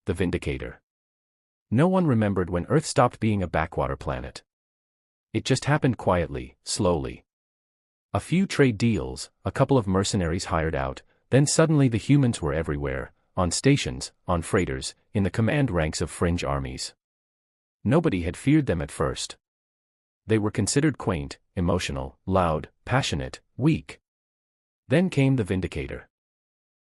The Vindicator. No one remembered when Earth stopped being a backwater planet. It just happened quietly, slowly. A few trade deals, a couple of mercenaries hired out, then suddenly the humans were everywhere, on stations, on freighters, in the command ranks of fringe armies. Nobody had feared them at first. They were considered quaint, emotional, loud, passionate, weak. Then came the Vindicator.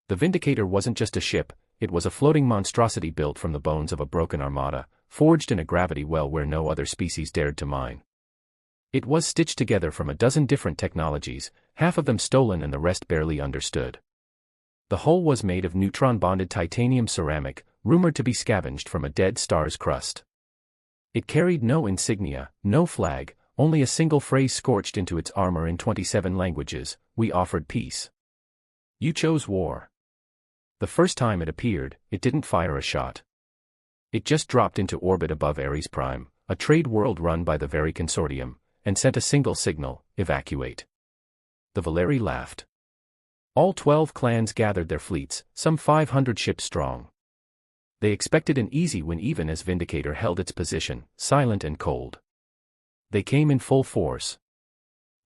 The Vindicator wasn't just a ship, it was a floating monstrosity built from the bones of a broken armada, forged in a gravity well where no other species dared to mine. It was stitched together from a dozen different technologies, half of them stolen and the rest barely understood. The hull was made of neutron-bonded titanium ceramic, rumored to be scavenged from a dead star's crust. It carried no insignia, no flag, only a single phrase scorched into its armor in 27 languages: "We offered peace. You chose war." The first time it appeared, it didn't fire a shot. It just dropped into orbit above Ares Prime, a trade world run by the very consortium, and sent a single signal: evacuate. The Valeri laughed. All 12 clans gathered their fleets, some 500 ships strong. They expected an easy win even as Vindicator held its position, silent and cold. They came in full force.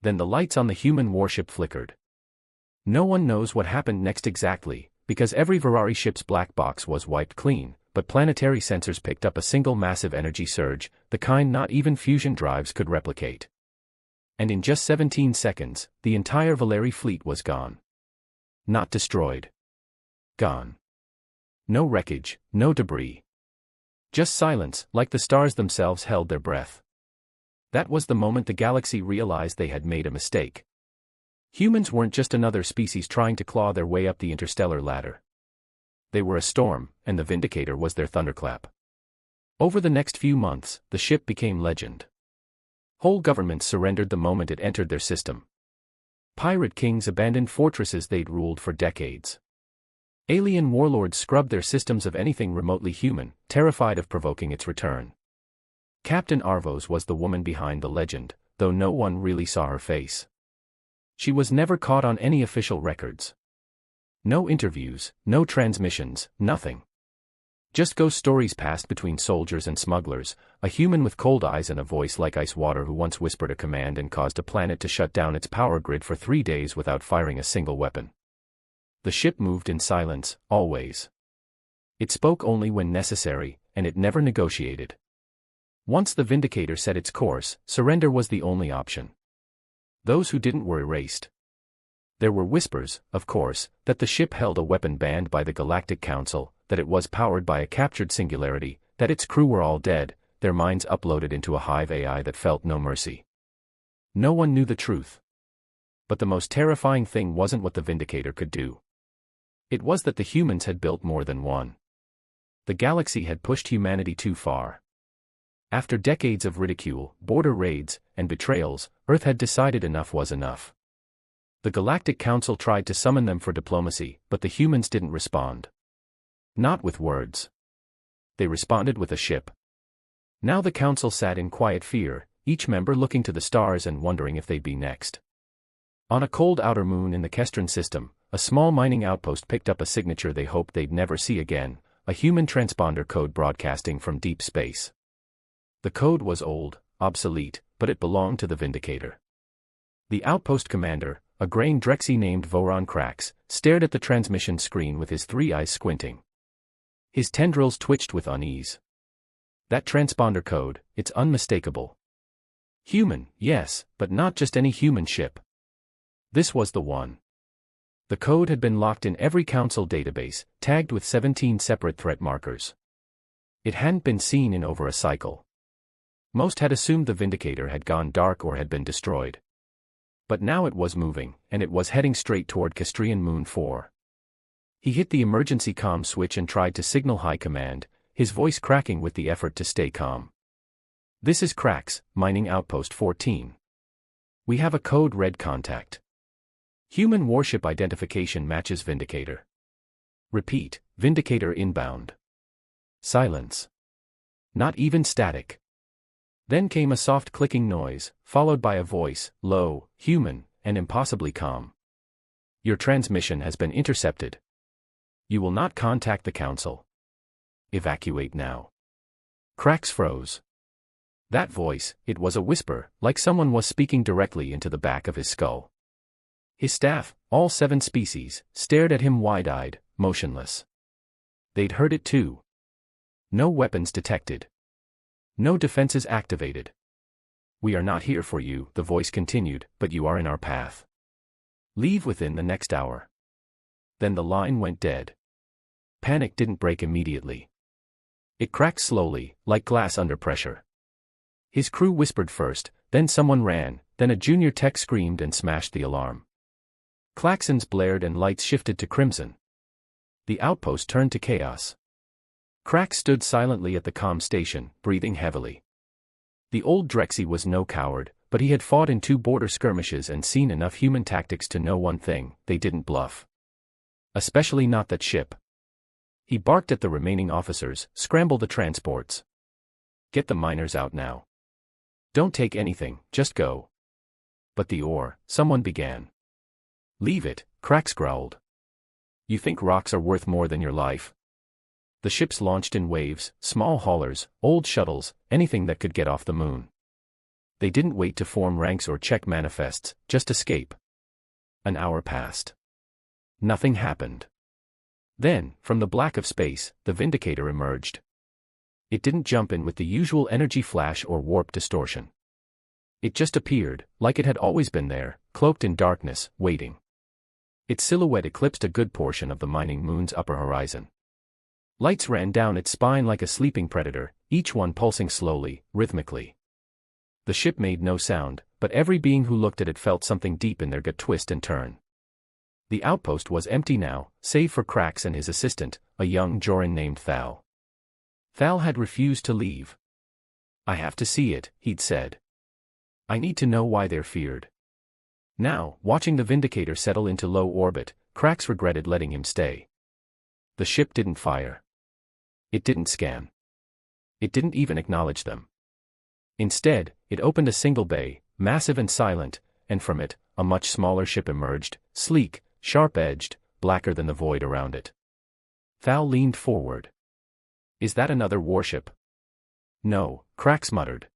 Then the lights on the human warship flickered. No one knows what happened next exactly, because every Varari ship's black box was wiped clean, but planetary sensors picked up a single massive energy surge, the kind not even fusion drives could replicate. And in just 17 seconds, the entire Valeri fleet was gone. Not destroyed. Gone. No wreckage, no debris. Just silence, like the stars themselves held their breath. That was the moment the galaxy realized they had made a mistake. Humans weren't just another species trying to claw their way up the interstellar ladder. They were a storm, and the Vindicator was their thunderclap. Over the next few months, the ship became legend. Whole governments surrendered the moment it entered their system. Pirate kings abandoned fortresses they'd ruled for decades. Alien warlords scrubbed their systems of anything remotely human, terrified of provoking its return. Captain Arvos was the woman behind the legend, though no one really saw her face. She was never caught on any official records. No interviews, no transmissions, nothing. Just ghost stories passed between soldiers and smugglers, a human with cold eyes and a voice like ice water who once whispered a command and caused a planet to shut down its power grid for 3 days without firing a single weapon. The ship moved in silence, always. It spoke only when necessary, and it never negotiated. Once the Vindicator set its course, surrender was the only option. Those who didn't were erased. There were whispers, of course, that the ship held a weapon banned by the Galactic Council, that it was powered by a captured singularity, that its crew were all dead, their minds uploaded into a hive AI that felt no mercy. No one knew the truth. But the most terrifying thing wasn't what the Vindicator could do. It was that the humans had built more than one. The galaxy had pushed humanity too far. After decades of ridicule, border raids, and betrayals, Earth had decided enough was enough. The Galactic Council tried to summon them for diplomacy, but the humans didn't respond. Not with words. They responded with a ship. Now the Council sat in quiet fear, each member looking to the stars and wondering if they'd be next. On a cold outer moon in the Kestran system, a small mining outpost picked up a signature they hoped they'd never see again, a human transponder code broadcasting from deep space. The code was old, obsolete, but it belonged to the Vindicator. The outpost commander, a grain Drexy named Voron Krax, stared at the transmission screen with his 3 eyes squinting. His tendrils twitched with unease. That transponder code, it's unmistakable. Human, yes, but not just any human ship. This was the one. The code had been locked in every council database, tagged with 17 separate threat markers. It hadn't been seen in over a cycle. Most had assumed the Vindicator had gone dark or had been destroyed. But now it was moving, and it was heading straight toward Castrian Moon 4. He hit the emergency comm switch and tried to signal high command, his voice cracking with the effort to stay calm. "This is Krax, Mining Outpost 14. We have a code red contact. Human warship identification matches Vindicator. Repeat, Vindicator inbound." Silence. Not even static. Then came a soft clicking noise, followed by a voice, low, human, and impossibly calm. "Your transmission has been intercepted. You will not contact the Council." Evacuate now. Cracks froze. That voice, it was a whisper, like someone was speaking directly into the back of his skull. His staff, all 7 species, stared at him wide-eyed, motionless. They'd heard it too. No weapons detected. No defenses activated. We are not here for you, the voice continued, but you are in our path. Leave within the next hour. Then the line went dead. Panic didn't break immediately. It cracked slowly, like glass under pressure. His crew whispered first, then someone ran, then a junior tech screamed and smashed the alarm. Klaxons blared and lights shifted to crimson. The outpost turned to chaos. Cracks stood silently at the comm station, breathing heavily. The old Drexy was no coward, but he had fought in 2 border skirmishes and seen enough human tactics to know one thing: they didn't bluff. Especially not that ship. He barked at the remaining officers, "Scramble the transports. Get the miners out now. Don't take anything, just go." But the ore, someone began. "Leave it," Cracks growled. "You think rocks are worth more than your life?" The ships launched in waves, small haulers, old shuttles, anything that could get off the moon. They didn't wait to form ranks or check manifests, just escape. An hour passed. Nothing happened. Then, from the black of space, the Vindicator emerged. It didn't jump in with the usual energy flash or warp distortion. It just appeared, like it had always been there, cloaked in darkness, waiting. Its silhouette eclipsed a good portion of the mining moon's upper horizon. Lights ran down its spine like a sleeping predator, each one pulsing slowly, rhythmically. The ship made no sound, but every being who looked at it felt something deep in their gut twist and turn. The outpost was empty now, save for Cracks and his assistant, a young Joran named Thal. Thal had refused to leave. "I have to see it," he'd said. "I need to know why they're feared." Now, watching the Vindicator settle into low orbit, Cracks regretted letting him stay. The ship didn't fire. It didn't scan. It didn't even acknowledge them. Instead, it opened a single bay, massive and silent, and from it, a much smaller ship emerged, sleek, sharp-edged, blacker than the void around it. Thal leaned forward. "Is that another warship?" "No," Cracks muttered.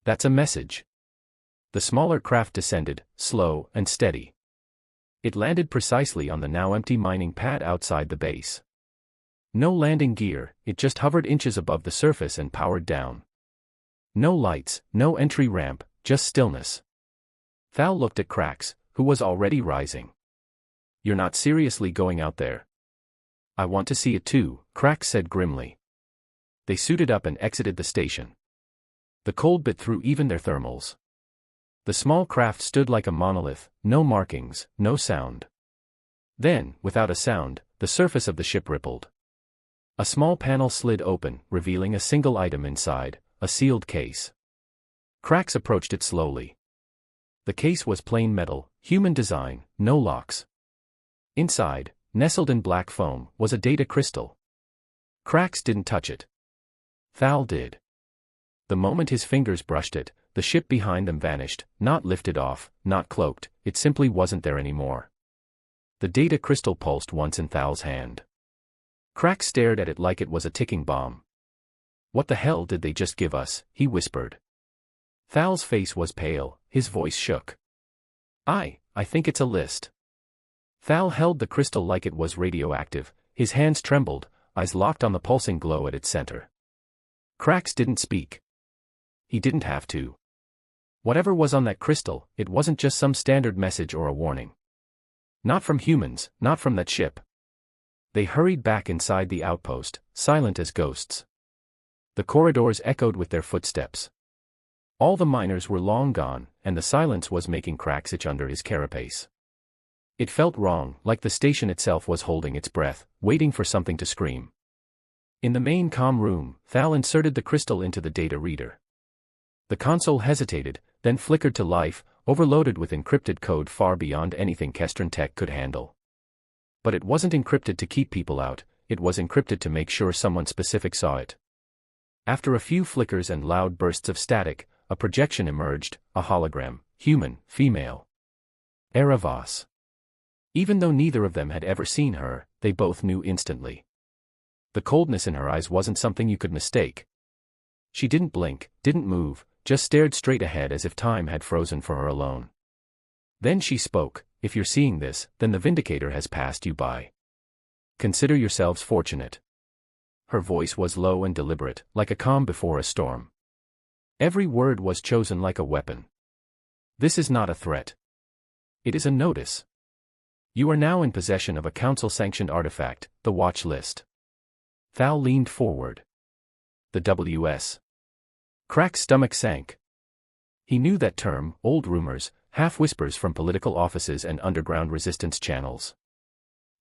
"That's a message." The smaller craft descended, slow and steady. It landed precisely on the now empty mining pad outside the base. No landing gear, it just hovered inches above the surface and powered down. No lights, no entry ramp, just stillness. Thal looked at Cracks, who was already rising. "You're not seriously going out there?" "I want to see it too," Cracks said grimly. They suited up and exited the station. The cold bit through even their thermals. The small craft stood like a monolith, no markings, no sound. Then, without a sound, the surface of the ship rippled. A small panel slid open, revealing a single item inside, a sealed case. Cracks approached it slowly. The case was plain metal, human design, no locks. Inside, nestled in black foam, was a data crystal. Cracks didn't touch it. Thal did. The moment his fingers brushed it, the ship behind them vanished, not lifted off, not cloaked, it simply wasn't there anymore. The data crystal pulsed once in Thal's hand. Cracks stared at it like it was a ticking bomb. "What the hell did they just give us?" he whispered. Thal's face was pale, his voice shook. I think it's a list." Thal held the crystal like it was radioactive, his hands trembled, eyes locked on the pulsing glow at its center. Cracks didn't speak. He didn't have to. Whatever was on that crystal, it wasn't just some standard message or a warning. Not from humans, not from that ship. They hurried back inside the outpost, silent as ghosts. The corridors echoed with their footsteps. All the miners were long gone, and the silence was making Cracks itch under his carapace. It felt wrong, like the station itself was holding its breath, waiting for something to scream. In the main comm room, Thal inserted the crystal into the data reader. The console hesitated, then flickered to life, overloaded with encrypted code far beyond anything Kestran tech could handle. But it wasn't encrypted to keep people out, it was encrypted to make sure someone specific saw it. After a few flickers and loud bursts of static, a projection emerged, a hologram, human, female. Eravos. Even though neither of them had ever seen her, they both knew instantly. The coldness in her eyes wasn't something you could mistake. She didn't blink, didn't move, just stared straight ahead as if time had frozen for her alone. Then she spoke, "If you're seeing this, then the Vindicator has passed you by. Consider yourselves fortunate." Her voice was low and deliberate, like a calm before a storm. Every word was chosen like a weapon. "This is not a threat. It is a notice. You are now in possession of a council-sanctioned artifact, the watch list." Thal leaned forward. The WS. Crack's stomach sank. He knew that term, old rumors, half-whispers from political offices and underground resistance channels.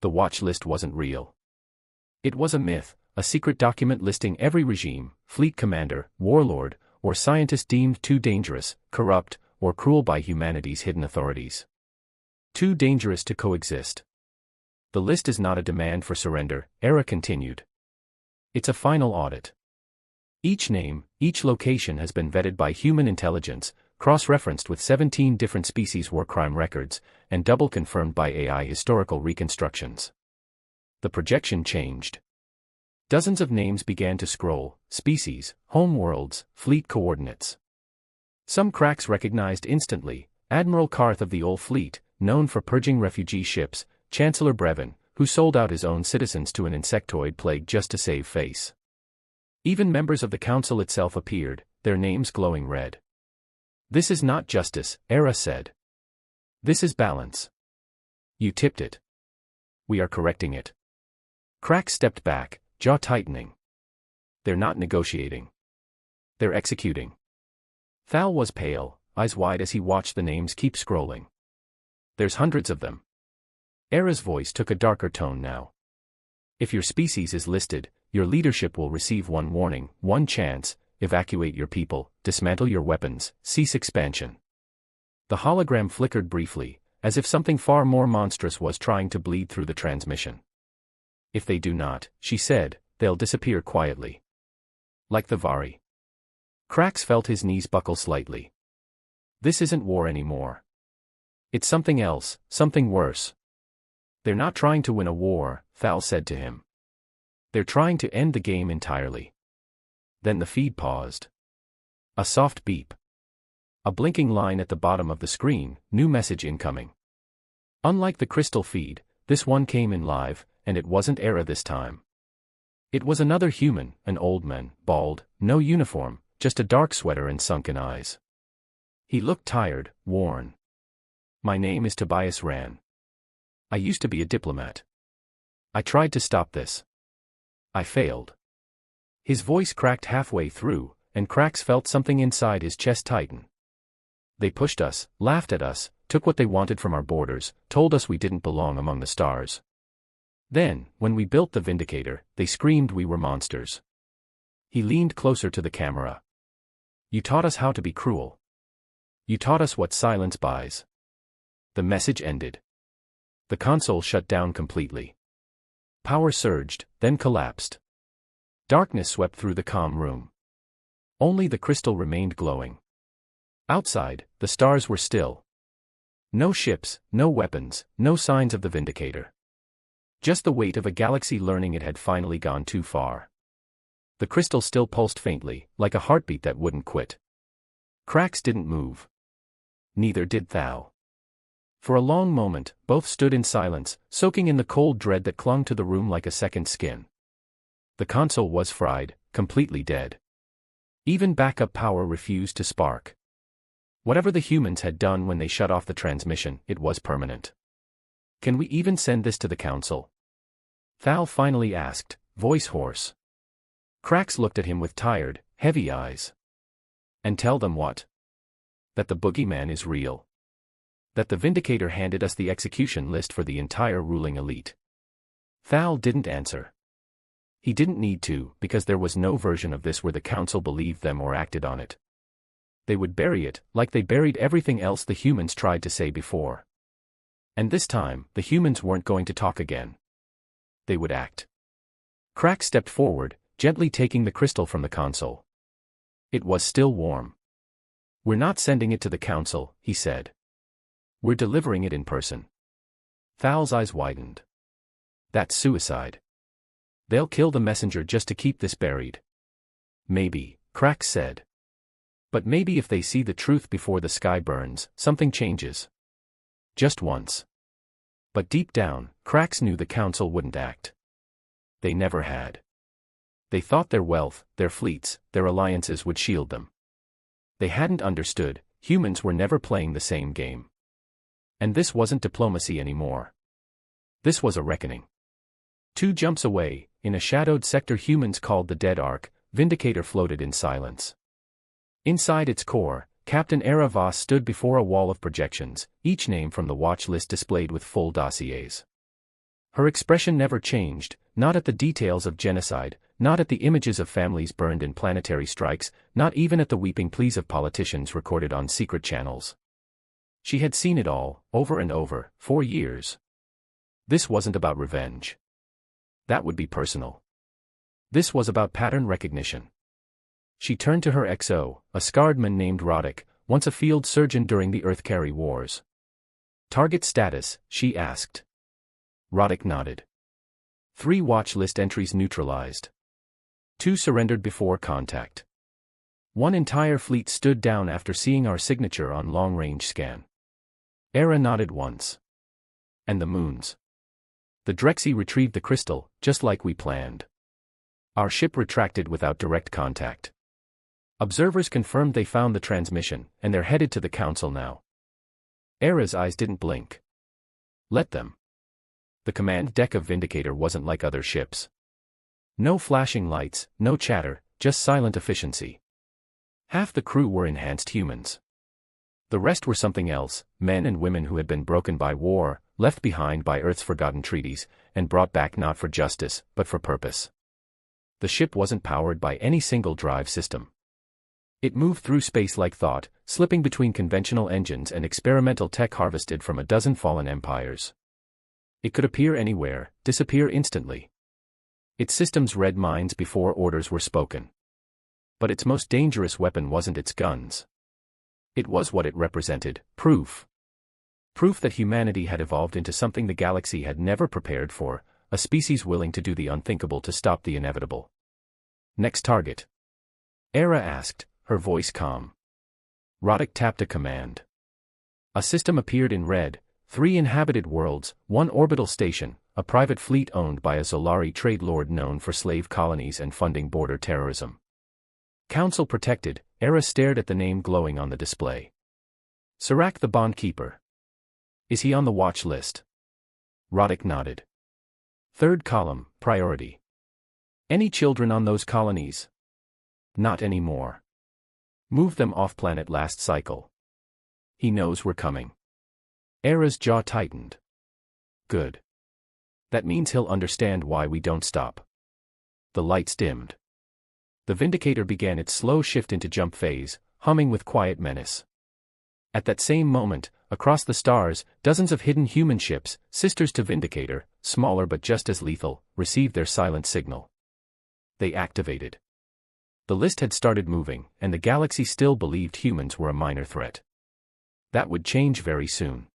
The watch list wasn't real. It was a myth, a secret document listing every regime, fleet commander, warlord, or scientist deemed too dangerous, corrupt, or cruel by humanity's hidden authorities. Too dangerous to coexist. The list is not a demand for surrender, Era continued. It's a final audit. Each name, each location has been vetted by human intelligence, cross-referenced with 17 different species war crime records, and double-confirmed by AI historical reconstructions. The projection changed. Dozens of names began to scroll: species, homeworlds, fleet coordinates. Some cracks recognized instantly: Admiral Karth of the Old Fleet, known for purging refugee ships; Chancellor Brevin, who sold out his own citizens to an insectoid plague just to save face. Even members of the council itself appeared, their names glowing red. "This is not justice," Era said. "This is balance. You tipped it. We are correcting it." Crack stepped back, jaw tightening. "They're not negotiating. They're executing." Thal was pale, eyes wide as he watched the names keep scrolling. "There's hundreds of them." Era's voice took a darker tone now. "If your species is listed, your leadership will receive one warning, one chance: evacuate your people, dismantle your weapons, cease expansion." The hologram flickered briefly, as if something far more monstrous was trying to bleed through the transmission. "If they do not," she said, "they'll disappear quietly. Like the Vari." Krax felt his knees buckle slightly. This isn't war anymore. It's something else, something worse. "They're not trying to win a war," Thal said to him. "They're trying to end the game entirely." Then the feed paused. A soft beep. A blinking line at the bottom of the screen: new message incoming. Unlike the crystal feed, this one came in live, and it wasn't Era this time. It was another human, an old man, bald, no uniform, just a dark sweater and sunken eyes. He looked tired, worn. "My name is Tobias Ran. I used to be a diplomat. I tried to stop this. I failed." His voice cracked halfway through, and Krax felt something inside his chest tighten. "They pushed us, laughed at us, took what they wanted from our borders, told us we didn't belong among the stars. Then, when we built the Vindicator, they screamed we were monsters." He leaned closer to the camera. "You taught us how to be cruel. You taught us what silence buys." The message ended. The console shut down completely. Power surged, then collapsed. Darkness swept through the calm room. Only the crystal remained glowing. Outside, the stars were still. No ships, no weapons, no signs of the Vindicator. Just the weight of a galaxy learning it had finally gone too far. The crystal still pulsed faintly, like a heartbeat that wouldn't quit. Krax didn't move. Neither did Thal. For a long moment, both stood in silence, soaking in the cold dread that clung to the room like a second skin. The console was fried, completely dead. Even backup power refused to spark. Whatever the humans had done when they shut off the transmission, it was permanent. "Can we even send this to the council?" Thal finally asked, voice hoarse. Krax looked at him with tired, heavy eyes. "And tell them what? That the boogeyman is real. That the Vindicator handed us the execution list for the entire ruling elite." Thal didn't answer. He didn't need to, because there was no version of this where the council believed them or acted on it. They would bury it, like they buried everything else the humans tried to say before. And this time, the humans weren't going to talk again. They would act. Krax stepped forward, gently taking the crystal from the console. It was still warm. "We're not sending it to the council," he said. "We're delivering it in person." Thal's eyes widened. "That's suicide." They'll kill the messenger just to keep this buried. Maybe, Krax said. But maybe if they see the truth before the sky burns, something changes. Just once. But deep down, Krax knew the council wouldn't act. They never had. They thought their wealth, their fleets, their alliances would shield them. They hadn't understood, humans were never playing the same game. And this wasn't diplomacy anymore. This was a reckoning. 2 jumps away, in a shadowed sector humans called the Dead Ark, Vindicator floated in silence. Inside its core, Captain Era Voss stood before a wall of projections, each name from the watch list displayed with full dossiers. Her expression never changed, not at the details of genocide, not at the images of families burned in planetary strikes, not even at the weeping pleas of politicians recorded on secret channels. She had seen it all, over and over, for years. This wasn't about revenge. That would be personal. This was about pattern recognition. She turned to her XO, a scarred man named Roddick, once a field surgeon during the Earth-Carry Wars. Target status, she asked. Roddick nodded. 3 watch list entries neutralized. 2 surrendered before contact. 1 entire fleet stood down after seeing our signature on long-range scan. Era nodded once. And the moons. The Drexy retrieved the crystal, just like we planned. Our ship retracted without direct contact. Observers confirmed they found the transmission, and they're headed to the council now. Era's eyes didn't blink. Let them. The command deck of Vindicator wasn't like other ships. No flashing lights, no chatter, just silent efficiency. Half the crew were enhanced humans. The rest were something else, men and women who had been broken by war, left behind by Earth's forgotten treaties, and brought back not for justice, but for purpose. The ship wasn't powered by any single drive system. It moved through space like thought, slipping between conventional engines and experimental tech harvested from a dozen fallen empires. It could appear anywhere, disappear instantly. Its systems read minds before orders were spoken. But its most dangerous weapon wasn't its guns. It was what it represented, proof. Proof that humanity had evolved into something the galaxy had never prepared for, a species willing to do the unthinkable to stop the inevitable. Next target. Era asked, her voice calm. Roddick tapped a command. A system appeared in red, 3 inhabited worlds, 1 orbital station, a private fleet owned by a Zolari trade lord known for slave colonies and funding border terrorism. Council protected, Era stared at the name glowing on the display. Serac the Bondkeeper. Is he on the watch list? Roddick nodded. 3rd column, priority. Any children on those colonies? Not anymore. Move them off-planet last cycle. He knows we're coming. Era's jaw tightened. Good. That means he'll understand why we don't stop. The lights dimmed. The Vindicator began its slow shift into jump phase, humming with quiet menace. At that same moment, across the stars, dozens of hidden human ships, sisters to Vindicator, smaller but just as lethal, received their silent signal. They activated. The list had started moving, and the galaxy still believed humans were a minor threat. That would change very soon.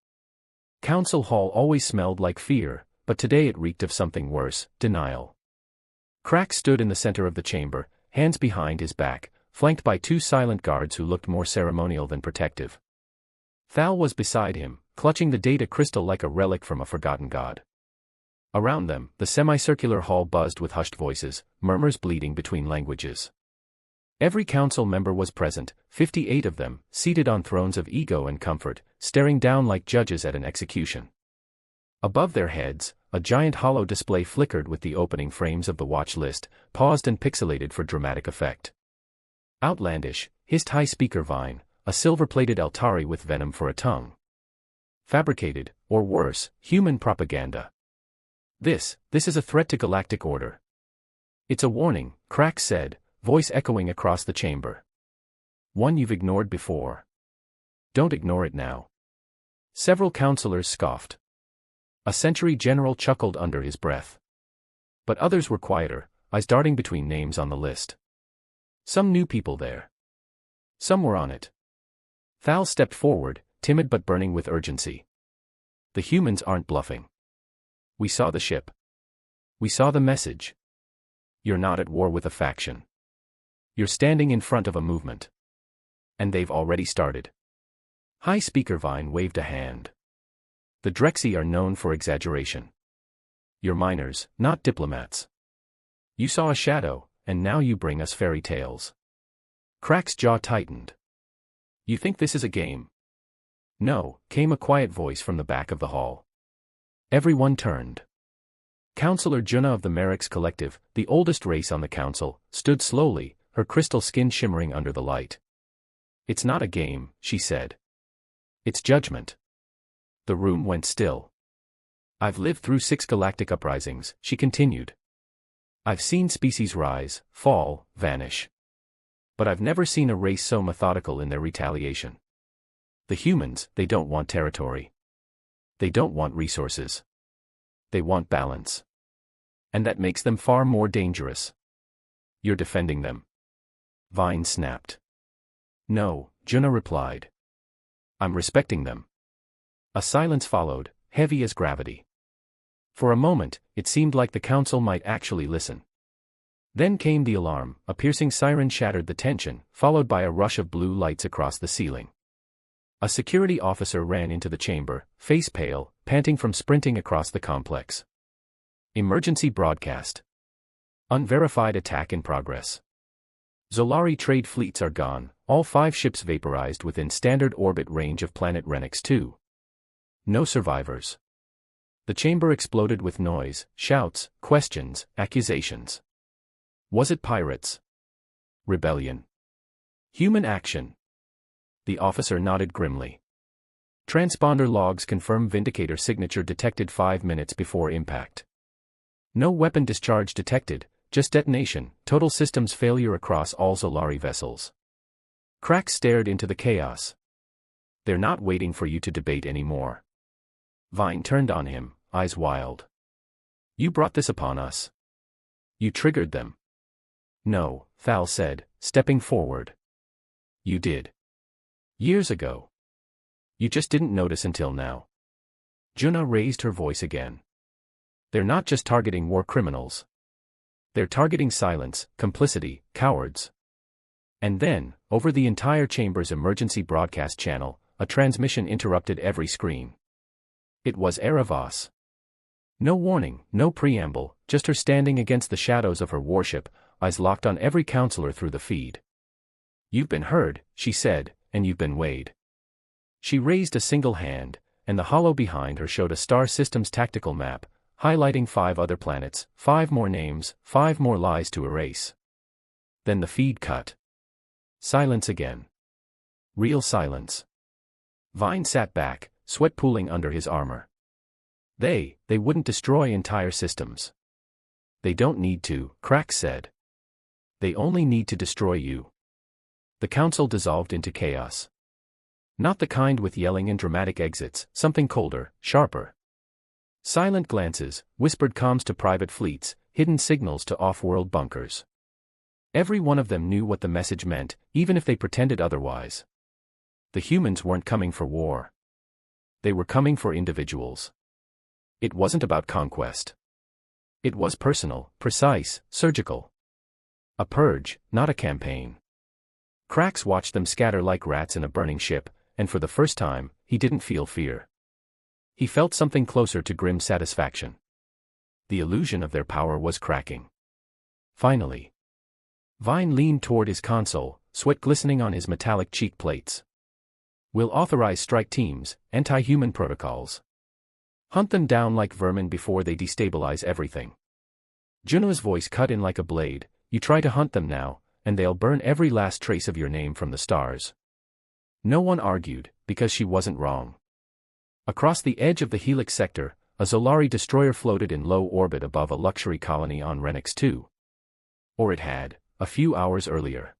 Council Hall always smelled like fear, but today it reeked of something worse, denial. Krax stood in the center of the chamber, hands behind his back, flanked by 2 silent guards who looked more ceremonial than protective. Thal was beside him, clutching the data crystal like a relic from a forgotten god. Around them, the semicircular hall buzzed with hushed voices, murmurs bleeding between languages. Every council member was present, 58 of them, seated on thrones of ego and comfort, staring down like judges at an execution. Above their heads, a giant holo display flickered with the opening frames of the watch list, paused and pixelated for dramatic effect. Outlandish, hissed high speaker Vine, a silver-plated Altari with venom for a tongue. Fabricated, or worse, human propaganda. This is a threat to galactic order. It's a warning, Krax said, voice echoing across the chamber. One you've ignored before. Don't ignore it now. Several counselors scoffed. A Century general chuckled under his breath. But others were quieter, eyes darting between names on the list. Some new people there. Some were on it. Thal stepped forward, timid but burning with urgency. The humans aren't bluffing. We saw the ship. We saw the message. You're not at war with a faction. You're standing in front of a movement. And they've already started. High Speaker Vine waved a hand. The Drexy are known for exaggeration. You're miners, not diplomats. You saw a shadow, and now you bring us fairy tales. Crack's jaw tightened. You think this is a game? No, came a quiet voice from the back of the hall. Everyone turned. Councillor Junna of the Merrick's Collective, the oldest race on the council, stood slowly, her crystal skin shimmering under the light. It's not a game, she said. It's judgment. The room went still. I've lived through 6 galactic uprisings, she continued. I've seen species rise, fall, vanish. But I've never seen a race so methodical in their retaliation. The humans, they don't want territory. They don't want resources. They want balance. And that makes them far more dangerous. You're defending them. Vine snapped. No, Junna replied. I'm respecting them. A silence followed, heavy as gravity. For a moment, it seemed like the council might actually listen. Then came the alarm, a piercing siren shattered the tension, followed by a rush of blue lights across the ceiling. A security officer ran into the chamber, face pale, panting from sprinting across the complex. Emergency broadcast. Unverified attack in progress. Zolari trade fleets are gone, all 5 ships vaporized within standard orbit range of planet Renix 2. No survivors. The chamber exploded with noise, shouts, questions, accusations. Was it pirates? Rebellion? Human action? The officer nodded grimly. Transponder logs confirm Vindicator signature detected 5 minutes before impact. No weapon discharge detected, just detonation, total systems failure across all Zolari vessels. Crack stared into the chaos. They're not waiting for you to debate anymore. Vine turned on him, eyes wild. You brought this upon us. You triggered them. No, Thal said, stepping forward. You did. Years ago. You just didn't notice until now. Junna raised her voice again. They're not just targeting war criminals. They're targeting silence, complicity, cowards. And then, over the entire chamber's emergency broadcast channel, a transmission interrupted every screen. It was Eravos. No warning, no preamble, just her standing against the shadows of her warship, eyes locked on every counselor through the feed. You've been heard, she said, and you've been weighed. She raised a single hand, and the hollow behind her showed a star system's tactical map, highlighting 5 other planets, 5 more names, 5 more lies to erase. Then the feed cut. Silence again. Real silence. Vine sat back, sweat pooling under his armor. They wouldn't destroy entire systems. They don't need to, Crack said. They only need to destroy you. The council dissolved into chaos. Not the kind with yelling and dramatic exits, something colder, sharper. Silent glances, whispered comms to private fleets, hidden signals to off-world bunkers. Every one of them knew what the message meant, even if they pretended otherwise. The humans weren't coming for war. They were coming for individuals. It wasn't about conquest. It was personal, precise, surgical. A purge, not a campaign. Cracks watched them scatter like rats in a burning ship, and for the first time, he didn't feel fear. He felt something closer to grim satisfaction. The illusion of their power was cracking. Finally. Vine leaned toward his console, sweat glistening on his metallic cheek plates. We'll authorize strike teams, anti-human protocols. Hunt them down like vermin before they destabilize everything. Junna's voice cut in like a blade. You try to hunt them now, and they'll burn every last trace of your name from the stars. No one argued, because she wasn't wrong. Across the edge of the Helix sector, a Zolari destroyer floated in low orbit above a luxury colony on Renix 2. Or it had, a few hours earlier.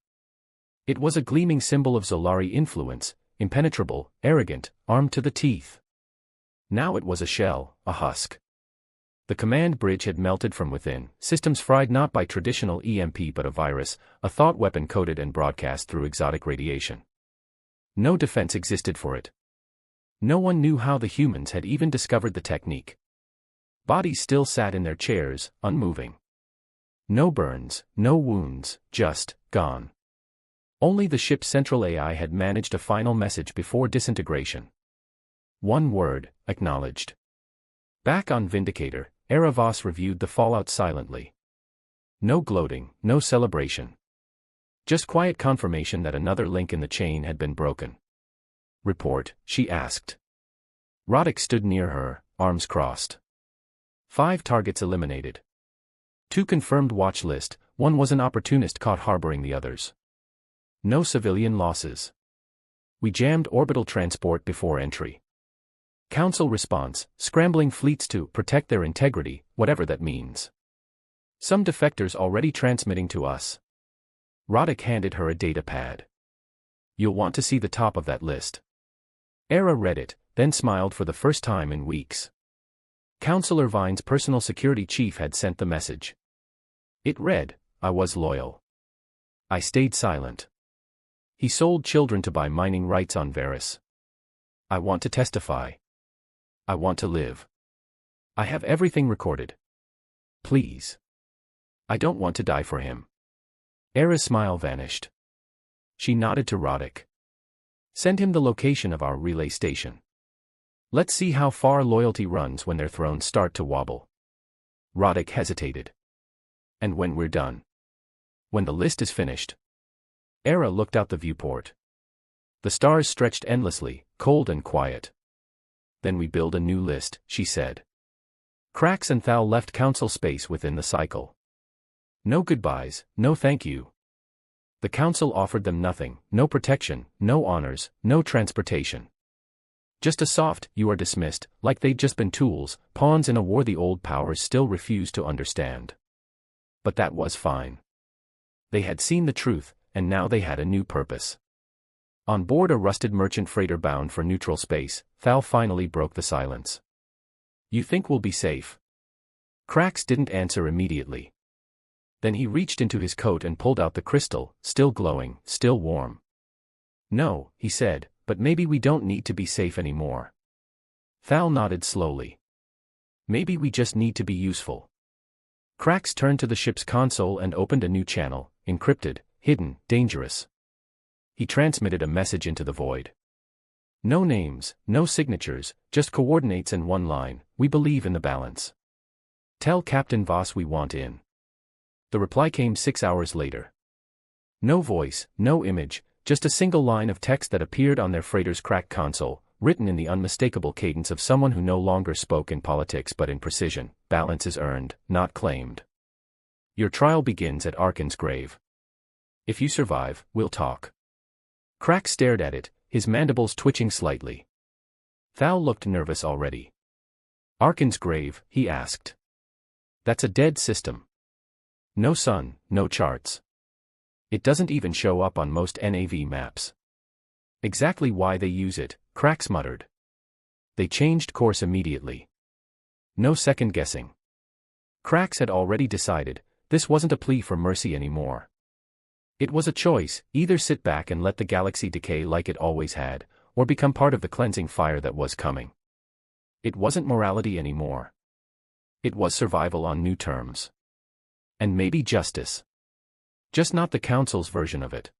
It was a gleaming symbol of Zolari influence, impenetrable, arrogant, armed to the teeth. Now it was a shell, a husk. The command bridge had melted from within, systems fried not by traditional EMP but a virus, a thought weapon coded and broadcast through exotic radiation. No defense existed for it. No one knew how the humans had even discovered the technique. Bodies still sat in their chairs, unmoving. No burns, no wounds, just gone. Only the ship's central AI had managed a final message before disintegration. One word, acknowledged. Back on Vindicator, Voss reviewed the fallout silently. No gloating, no celebration. Just quiet confirmation that another link in the chain had been broken. Report, she asked. Roddick stood near her, arms crossed. 5 targets eliminated. 2 confirmed watch list, 1 was an opportunist caught harboring the others. No civilian losses. We jammed orbital transport before entry. Council response, scrambling fleets to protect their integrity, whatever that means. Some defectors already transmitting to us. Roddick handed her a data pad. You'll want to see the top of that list. Era read it, then smiled for the first time in weeks. Council Irvine's personal security chief had sent the message. It read, I was loyal. I stayed silent. He sold children to buy mining rights on Varys. I want to testify. I want to live. I have everything recorded. Please. I don't want to die for him. Era's smile vanished. She nodded to Roddick. Send him the location of our relay station. Let's see how far loyalty runs when their thrones start to wobble. Roddick hesitated. And when we're done? When the list is finished. Era looked out the viewport. The stars stretched endlessly, cold and quiet. Then we build a new list, she said. Krax and Thal left council space within the cycle. No goodbyes, no thank you. The council offered them nothing, no protection, no honors, no transportation. Just a soft, you are dismissed, like they'd just been tools, pawns in a war the old powers still refused to understand. But that was fine. They had seen the truth, and now they had a new purpose. On board a rusted merchant freighter bound for neutral space, Thal finally broke the silence. You think we'll be safe? Krax didn't answer immediately. Then he reached into his coat and pulled out the crystal, still glowing, still warm. No, he said, but maybe we don't need to be safe anymore. Thal nodded slowly. Maybe we just need to be useful. Krax turned to the ship's console and opened a new channel, encrypted, hidden, dangerous. He transmitted a message into the void. No names, no signatures, just coordinates and one line, we believe in the balance. Tell Captain Voss we want in. The reply came 6 hours later. No voice, no image, just a single line of text that appeared on their freighter's cracked console, written in the unmistakable cadence of someone who no longer spoke in politics but in precision. Balance is earned, not claimed. Your trial begins at Arkin's grave. If you survive, we'll talk. Krax stared at it, his mandibles twitching slightly. Thal looked nervous already. Arkin's grave, he asked. That's a dead system. No sun, no charts. It doesn't even show up on most NAV maps. Exactly why they use it, Krax muttered. They changed course immediately. No second guessing. Krax had already decided, this wasn't a plea for mercy anymore. It was a choice, either sit back and let the galaxy decay like it always had, or become part of the cleansing fire that was coming. It wasn't morality anymore. It was survival on new terms. And maybe justice. Just not the Council's version of it.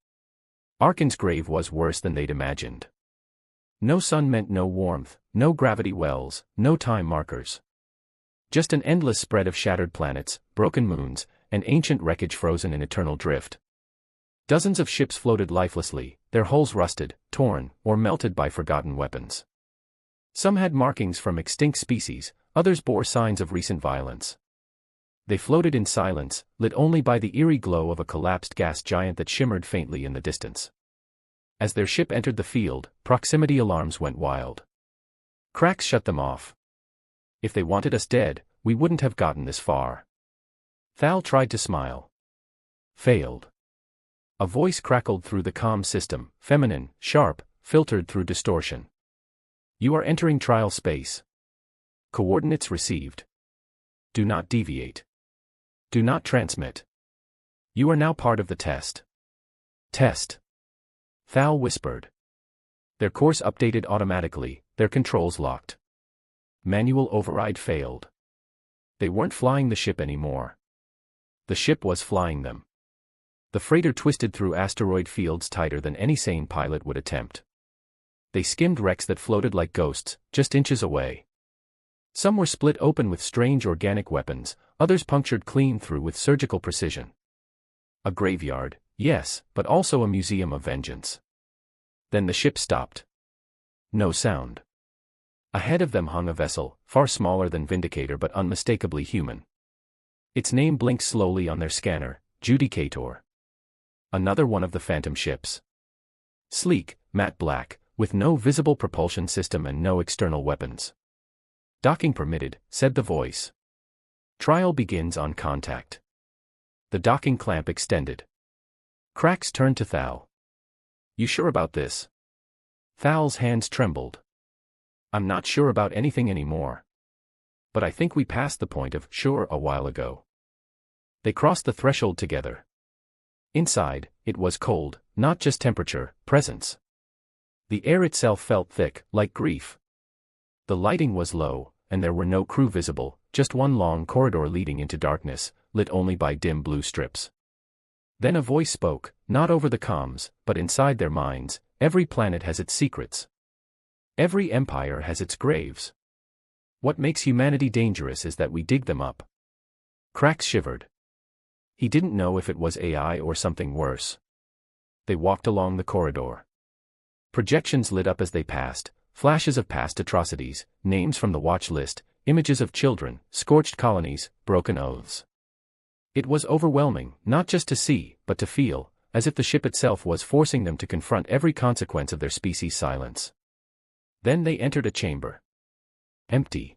Arkin's grave was worse than they'd imagined. No sun meant no warmth, no gravity wells, no time markers. Just an endless spread of shattered planets, broken moons, and ancient wreckage frozen in eternal drift. Dozens of ships floated lifelessly, their hulls rusted, torn, or melted by forgotten weapons. Some had markings from extinct species, others bore signs of recent violence. They floated in silence, lit only by the eerie glow of a collapsed gas giant that shimmered faintly in the distance. As their ship entered the field, proximity alarms went wild. Krax shut them off. If they wanted us dead, we wouldn't have gotten this far. Thal tried to smile. Failed. A voice crackled through the comm system, feminine, sharp, filtered through distortion. You are entering trial space. Coordinates received. Do not deviate. Do not transmit. You are now part of the test. Test. Thal whispered. Their course updated automatically, their controls locked. Manual override failed. They weren't flying the ship anymore. The ship was flying them. The freighter twisted through asteroid fields tighter than any sane pilot would attempt. They skimmed wrecks that floated like ghosts, just inches away. Some were split open with strange organic weapons, others punctured clean through with surgical precision. A graveyard, yes, but also a museum of vengeance. Then the ship stopped. No sound. Ahead of them hung a vessel, far smaller than Vindicator but unmistakably human. Its name blinked slowly on their scanner, Judicator. Another one of the Phantom ships. Sleek, matte black, with no visible propulsion system and no external weapons. Docking permitted, said the voice. Trial begins on contact. The docking clamp extended. Krax turned to Thal. You sure about this? Thal's hands trembled. I'm not sure about anything anymore. But I think we passed the point of sure a while ago. They crossed the threshold together. Inside, it was cold, not just temperature, presence. The air itself felt thick, like grief. The lighting was low, and there were no crew visible, just one long corridor leading into darkness, lit only by dim blue strips. Then a voice spoke, not over the comms, but inside their minds. Every planet has its secrets. Every empire has its graves. What makes humanity dangerous is that we dig them up. Krax shivered. He didn't know if it was AI or something worse. They walked along the corridor. Projections lit up as they passed, flashes of past atrocities, names from the watch list, images of children, scorched colonies, broken oaths. It was overwhelming, not just to see, but to feel, as if the ship itself was forcing them to confront every consequence of their species' silence. Then they entered a chamber. Empty.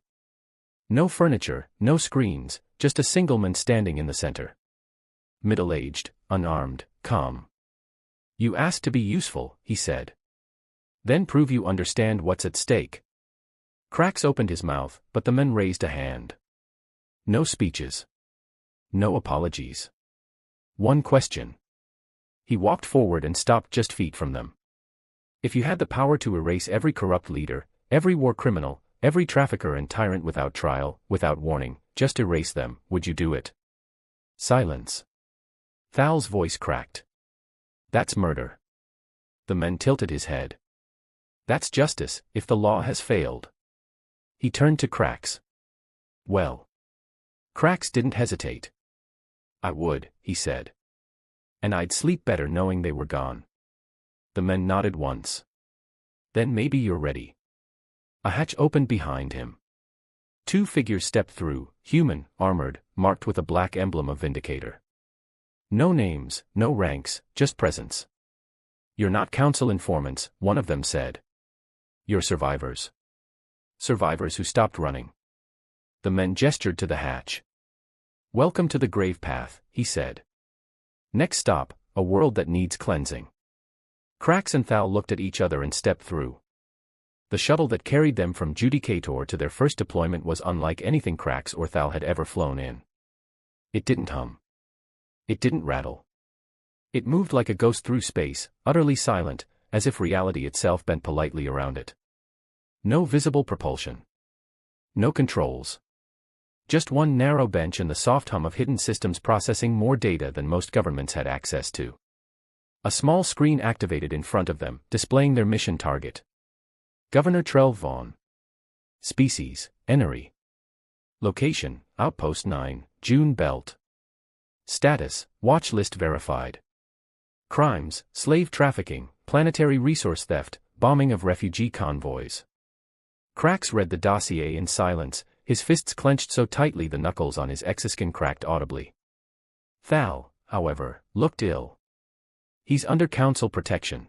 No furniture, no screens, just a single man standing in the center. Middle-aged, unarmed, calm. You asked to be useful, he said. Then prove you understand what's at stake. Krax opened his mouth, but the man raised a hand. No speeches. No apologies. One question. He walked forward and stopped just feet from them. If you had the power to erase every corrupt leader, every war criminal, every trafficker and tyrant without trial, without warning, just erase them, would you do it? Silence. Thal's voice cracked. That's murder. The man tilted his head. That's justice, if the law has failed. He turned to Krax. Well. Krax didn't hesitate. I would, he said. And I'd sleep better knowing they were gone. The men nodded once. Then maybe you're ready. A hatch opened behind him. Two figures stepped through, human, armored, marked with a black emblem of Vindicator. No names, no ranks, just presence. You're not council informants, one of them said. You're survivors. Survivors who stopped running. The men gestured to the hatch. Welcome to the grave path, he said. Next stop, a world that needs cleansing. Krax and Thal looked at each other and stepped through. The shuttle that carried them from Judicator to their first deployment was unlike anything Krax or Thal had ever flown in. It didn't hum. It didn't rattle. It moved like a ghost through space, utterly silent, as if reality itself bent politely around it. No visible propulsion. No controls. Just one narrow bench and the soft hum of hidden systems processing more data than most governments had access to. A small screen activated in front of them, displaying their mission target. Governor Trell Vaughn. Species, Enery. Location, Outpost 9, June Belt. Status, watch list verified. Crimes, slave trafficking, planetary resource theft, bombing of refugee convoys. Krax read the dossier in silence, his fists clenched so tightly the knuckles on his exoskin cracked audibly. Thal, however, looked ill. He's under council protection.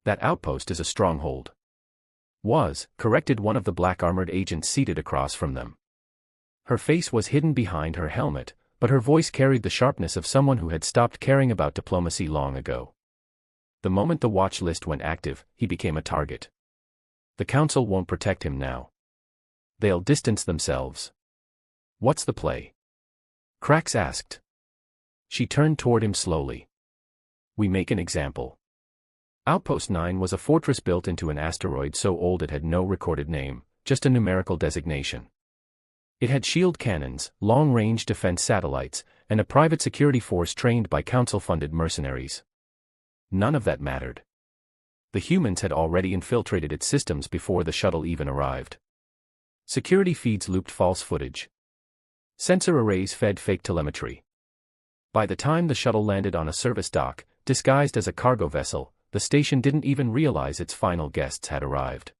That outpost is a stronghold. Corrected one of the black armored agents seated across from them. Her face was hidden behind her helmet, but her voice carried the sharpness of someone who had stopped caring about diplomacy long ago. The moment the watch list went active, he became a target. The council won't protect him now. They'll distance themselves. What's the play? Krax asked. She turned toward him slowly. We make an example. Outpost 9 was a fortress built into an asteroid so old it had no recorded name, just a numerical designation. It had shield cannons, long-range defense satellites, and a private security force trained by council-funded mercenaries. None of that mattered. The humans had already infiltrated its systems before the shuttle even arrived. Security feeds looped false footage. Sensor arrays fed fake telemetry. By the time the shuttle landed on a service dock, disguised as a cargo vessel, the station didn't even realize its final guests had arrived.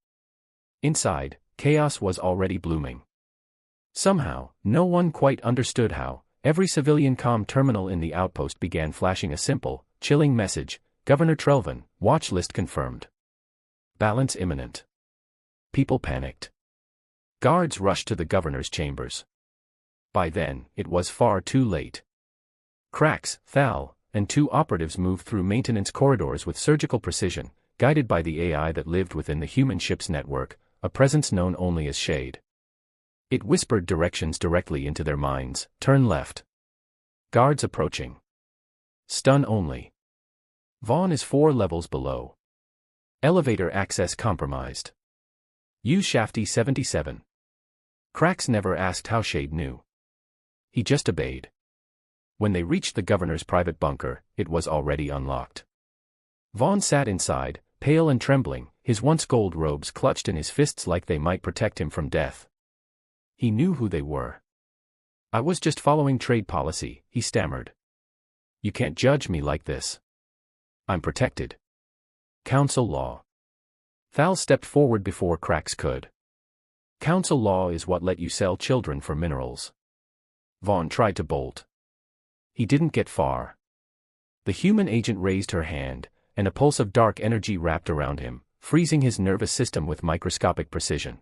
Inside, chaos was already blooming. Somehow, no one quite understood how, every civilian comm terminal in the outpost began flashing a simple, chilling message: Governor Trelvin, watch list confirmed. Balance imminent. People panicked. Guards rushed to the governor's chambers. By then, it was far too late. Krax, Thal, and 2 operatives moved through maintenance corridors with surgical precision, guided by the AI that lived within the human ship's network, a presence known only as Shade. It whispered directions directly into their minds: turn left. Guards approaching. Stun only. Vaughn is 4 levels below. Elevator access compromised. Use Shafty 77. Krax never asked how Shade knew. He just obeyed. When they reached the governor's private bunker, it was already unlocked. Vaughn sat inside, pale and trembling, his once gold robes clutched in his fists like they might protect him from death. He knew who they were. I was just following trade policy, he stammered. You can't judge me like this. I'm protected. Council law. Thal stepped forward before Krax could. Council law is what let you sell children for minerals. Vaughn tried to bolt. He didn't get far. The human agent raised her hand, and a pulse of dark energy wrapped around him, freezing his nervous system with microscopic precision.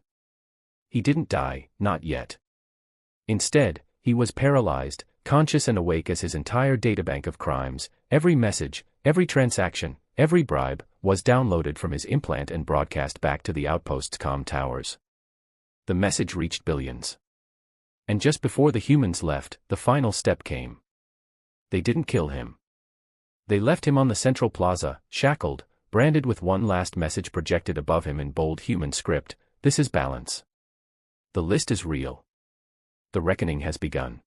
He didn't die, not yet. Instead, he was paralyzed, conscious and awake as his entire databank of crimes, every message, every transaction, every bribe, was downloaded from his implant and broadcast back to the outpost's comm towers. The message reached billions. And just before the humans left, the final step came. They didn't kill him. They left him on the central plaza, shackled, branded with one last message projected above him in bold human script: this is balance. The list is real. The reckoning has begun.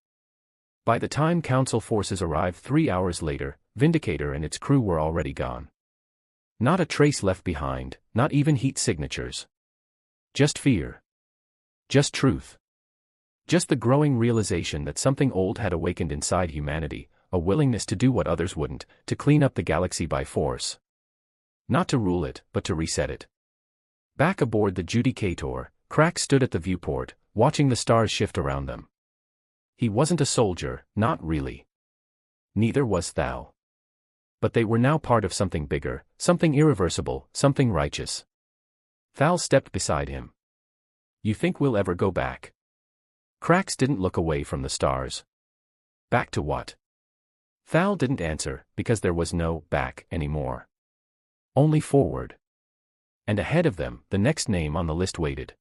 By the time council forces arrived 3 hours later, Vindicator and its crew were already gone. Not a trace left behind, not even heat signatures. Just fear. Just truth. Just the growing realization that something old had awakened inside humanity, a willingness to do what others wouldn't, to clean up the galaxy by force. Not to rule it, but to reset it. Back aboard the Judicator, Krax stood at the viewport, watching the stars shift around them. He wasn't a soldier, not really. Neither was Thal. But they were now part of something bigger, something irreversible, something righteous. Thal stepped beside him. You think we'll ever go back? Krax didn't look away from the stars. Back to what? Thal didn't answer, because there was no back anymore. Only forward. And ahead of them, the next name on the list waited.